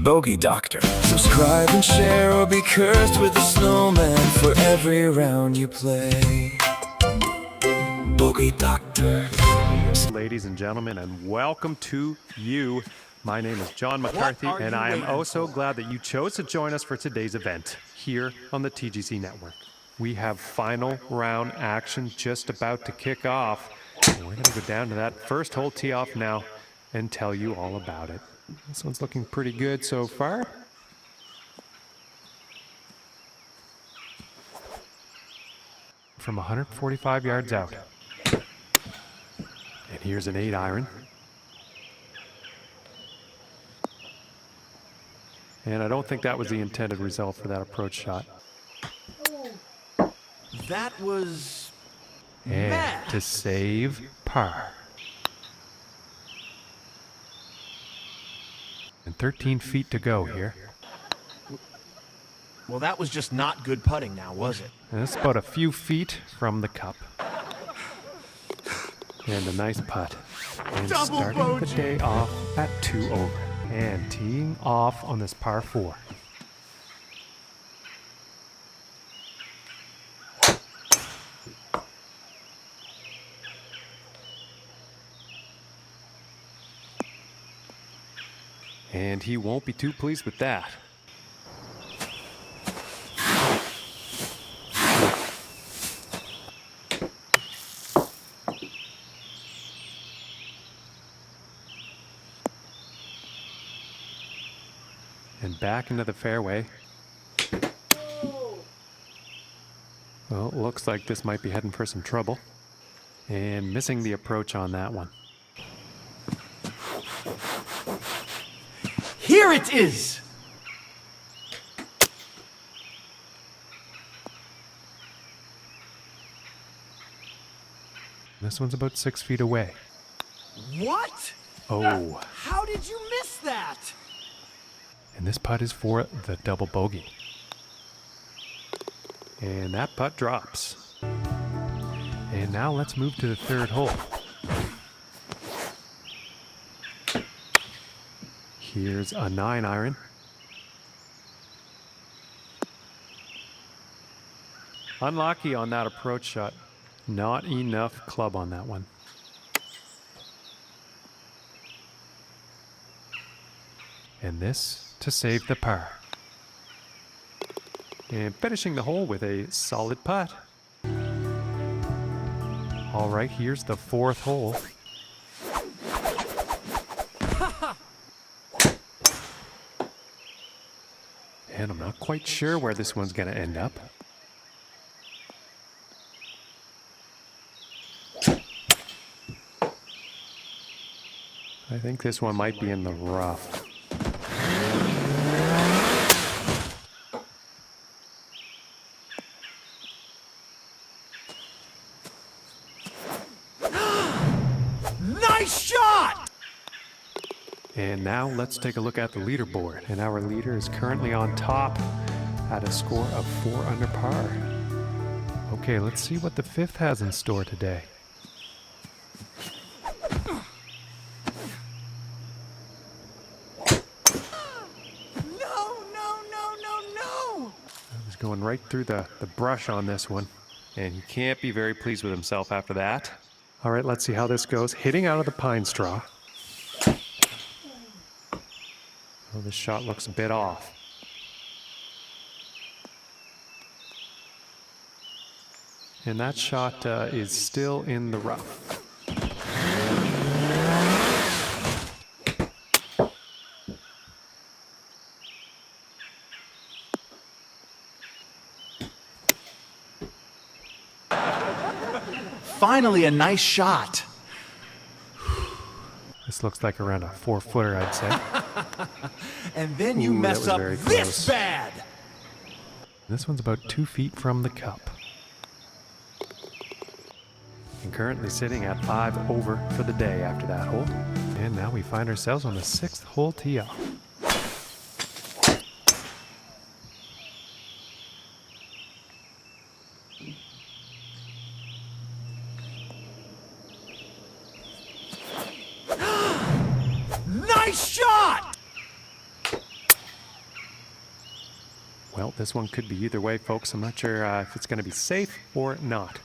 Bogey Doctor. Subscribe and share or be cursed with a snowman for every round you play. Bogey Doctor. Ladies and gentlemen, and welcome to you. My name is John McCarthy, and I am oh so glad that you chose to join us for today's event here on the TGC Network. We have final round action just about to kick off, and we're going to go down to that first hole tee off now and tell you all about it. This one's looking pretty good so far. From 145 yards out. And here's an 8-iron. And I don't think that was the intended result for that approach shot. That was... And mad. to save par. And 13 feet to go here. Well, that was just not good putting now, was it? And it's about a few feet from the cup. And a nice putt. And Double starting bogey. the day off at 2 over. And teeing off on this par 4. And he won't be too pleased with that. And back into the fairway. Well, it looks like this might be heading for some trouble. And missing the approach on that one. Here it is! This one's about 6 feet away. What? Oh, How did you miss that? and this putt is for the double bogey. And that putt drops. And now let's move to the third hole. Here's a 9-iron. Unlucky on that approach shot. Not enough club on that one. And this to save the par. And finishing the hole with a solid putt. All right, here's the fourth hole. And I'm not quite sure where this one's going to end up. I think this one might be in the rough. Nice shot! And now let's take a look at the leaderboard. And our leader is currently on top at a score of 4 under par. Okay, let's see what the fifth has in store today. He's going right through the brush on this one. And he can't be very pleased with himself after that. All right, let's see how this goes. Hitting out of the pine straw. Oh, this shot looks a bit off. And that shot is still in the rough. Finally, a nice shot. This looks like around a 4-footer, I'd say. And then you Ooh, that mess was up very this close. bad. This one's about 2 feet from the cup. And currently sitting at 5 over for the day after that hole. And now we find ourselves on the 6th hole tee off. Nice shot! Well, this one could be either way, folks. I'm not sure if it's going to be safe or not.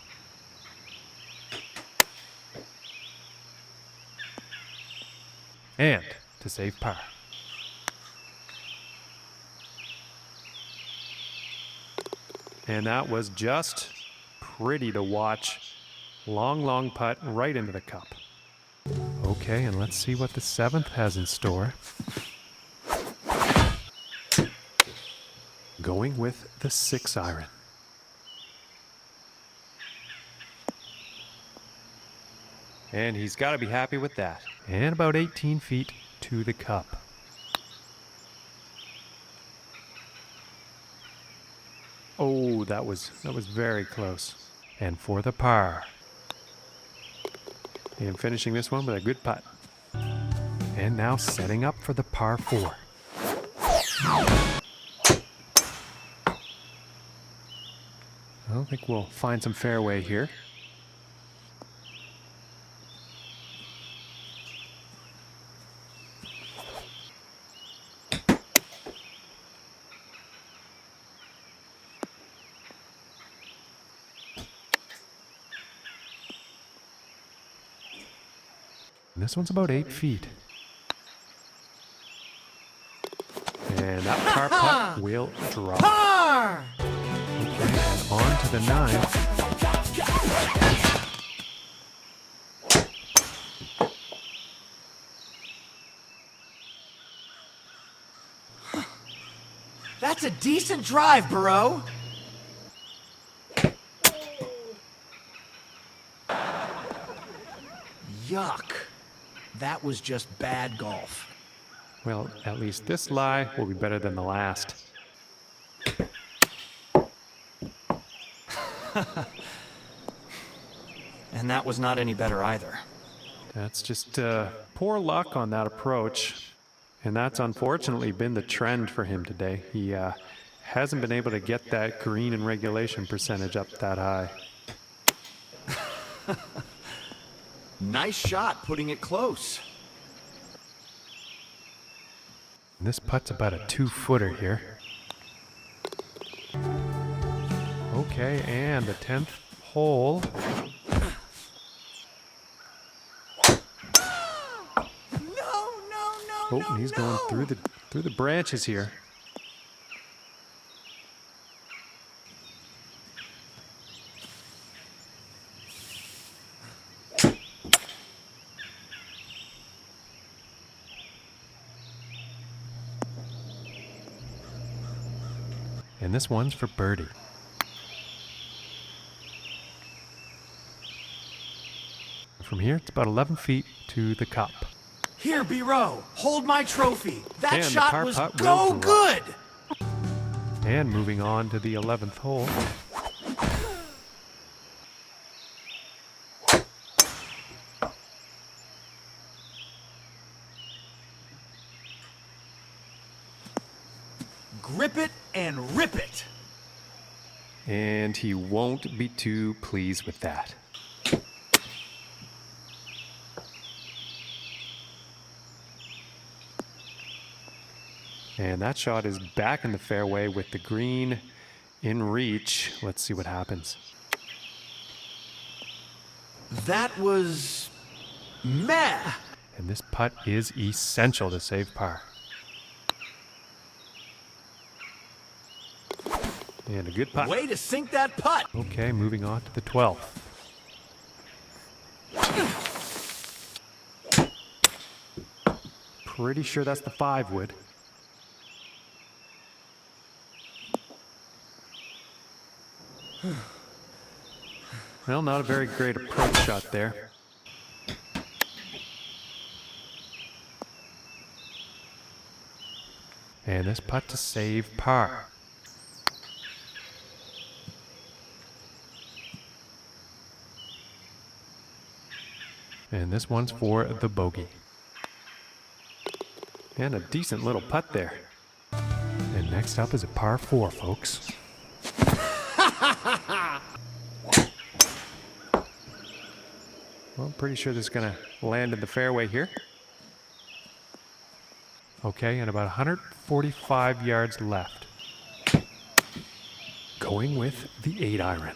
And to save par. And that was just pretty to watch. Long, long putt right into the cup. Okay, and let's see what the 7th has in store. Going with the 6-iron. And he's got to be happy with that. And about 18 feet to the cup. Oh, that was very close. And for the par. And finishing this one with a good putt. And now setting up for the par 4. I think we'll find some fairway here. And this one's about 8 feet. And that par putt will drop. Par! Okay, and on to the 9th. That's a decent drive, Burrow. Yuck. That was just bad golf. Well, at least this lie will be better than the last. And that was not any better either. That's just poor luck on that approach. And that's unfortunately been the trend for him today. He hasn't been able to get that green in regulation percentage up that high. Nice shot, putting it close. And this putt's about a 2-footer here. Okay, and the 10th hole. Oh, and he's going through the branches here. And this one's for birdie. From here, it's about 11 feet to the cup. Here, B-Row, hold my trophy. That And the shot par was putt go will drop. good. And moving on to the 11th hole. Grip it and rip it. And he won't be too pleased with that. And that shot is back in the fairway with the green in reach. Let's see what happens. That was meh. And this putt is essential to save par. And a good putt. Way to sink that putt. Okay, moving on to the 12th. Pretty sure that's the 5-wood. Well, not a very great approach shot there. And this putt to save par. And this one's for the bogey. And a decent little putt there. And next up is a par 4, folks. Well, I'm pretty sure this is going to land in the fairway here. Okay, and about 145 yards left. going with the 8 iron.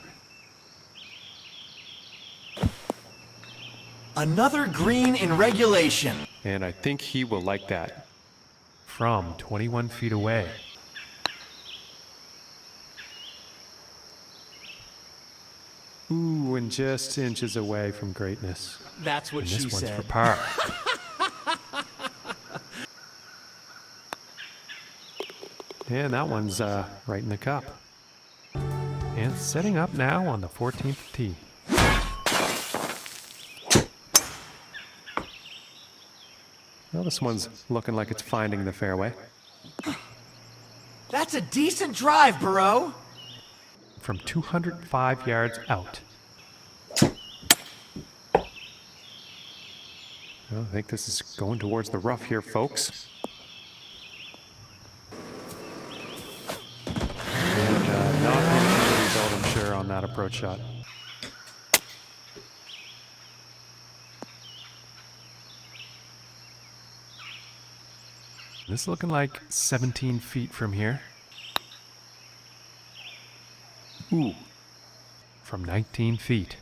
Another green in regulation. And I think he will like that. From 21 feet away. Ooh, and just inches away from greatness. That's what And she this one's said. for par. And that one's right in the cup. And setting up now on the 14th tee. Well, this one's looking like it's finding the fairway. That's a decent drive, Burrow. From 205 yards out. Well, I think this is going towards the rough here, folks. And not going to the result, I'm sure, on that approach shot. This is looking like 17 feet from here. Ooh, from 19 feet.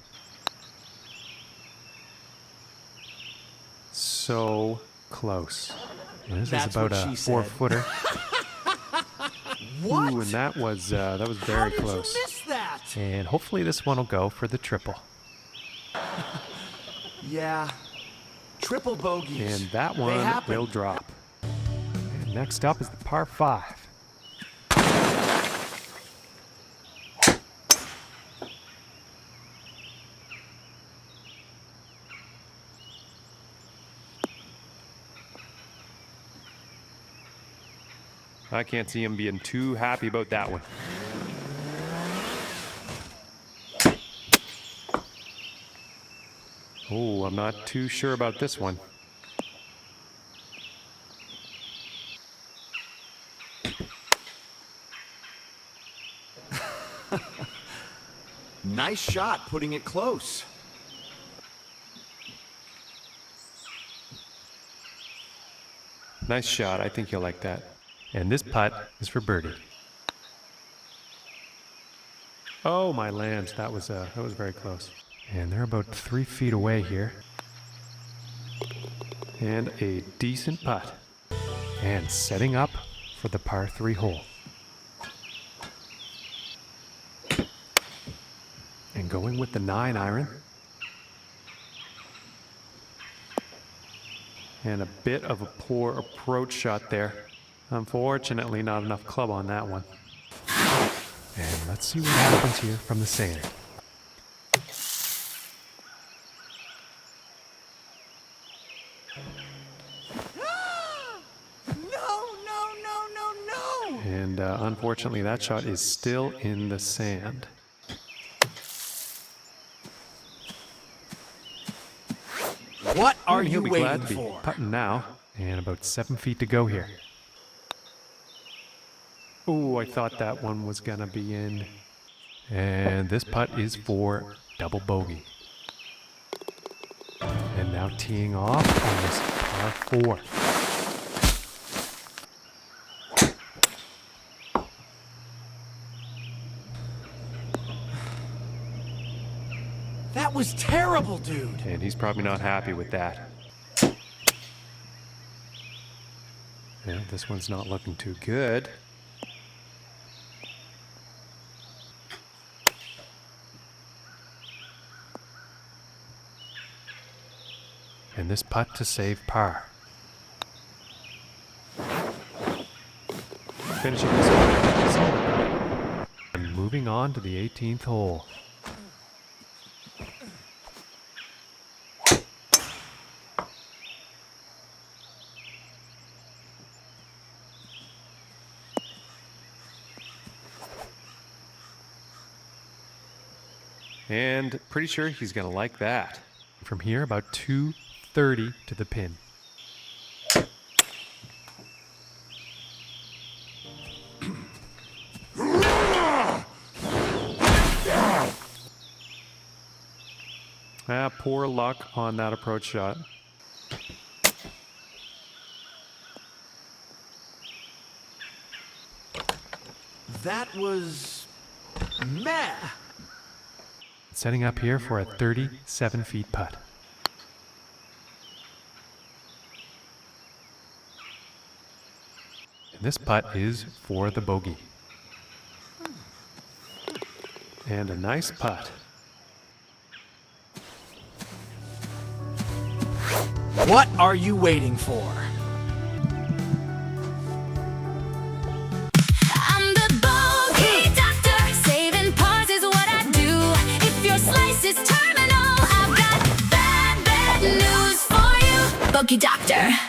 So close. And this That's is about what a she said. 4-footer. What? Ooh, and that was very How did close. you miss that? And hopefully this one will go for the triple. Yeah. Triple bogeys. And that They one happen. will drop. And next up is the par 5. I can't see him being too happy about that one. Oh, I'm not too sure about this one. Nice shot, putting it close. Nice shot. I think you'll like that. And this putt is for birdie. Oh, my lands. That was very close. And they're about 3 feet away here. And a decent putt. And setting up for the par 3 hole. And going with the 9 iron. And a bit of a poor approach shot there. Unfortunately, not enough club on that one. And let's see what happens here from the sand. No. And unfortunately, that shot is still in the sand. What are He'll you be waiting glad to be for? putting now. And about 7 feet to go here. Oh, I thought that one was gonna be in. And this putt is for double bogey. And now teeing off on this par 4. That was terrible, dude. And he's probably not happy with that. Yeah, this one's not looking too good. And this putt to save par. Finishing this one. And moving on to the 18th hole. And pretty sure he's going to like that. From here, about 230 to the pin. Poor luck on that approach shot. That was meh. Setting up here for a 37 feet putt. And this putt is for the bogey. And a nice putt. What are you waiting for? I'm the bogey doctor. Saving pars is what I do. If your slice is terminal, I've got bad news for you. Bogey doctor.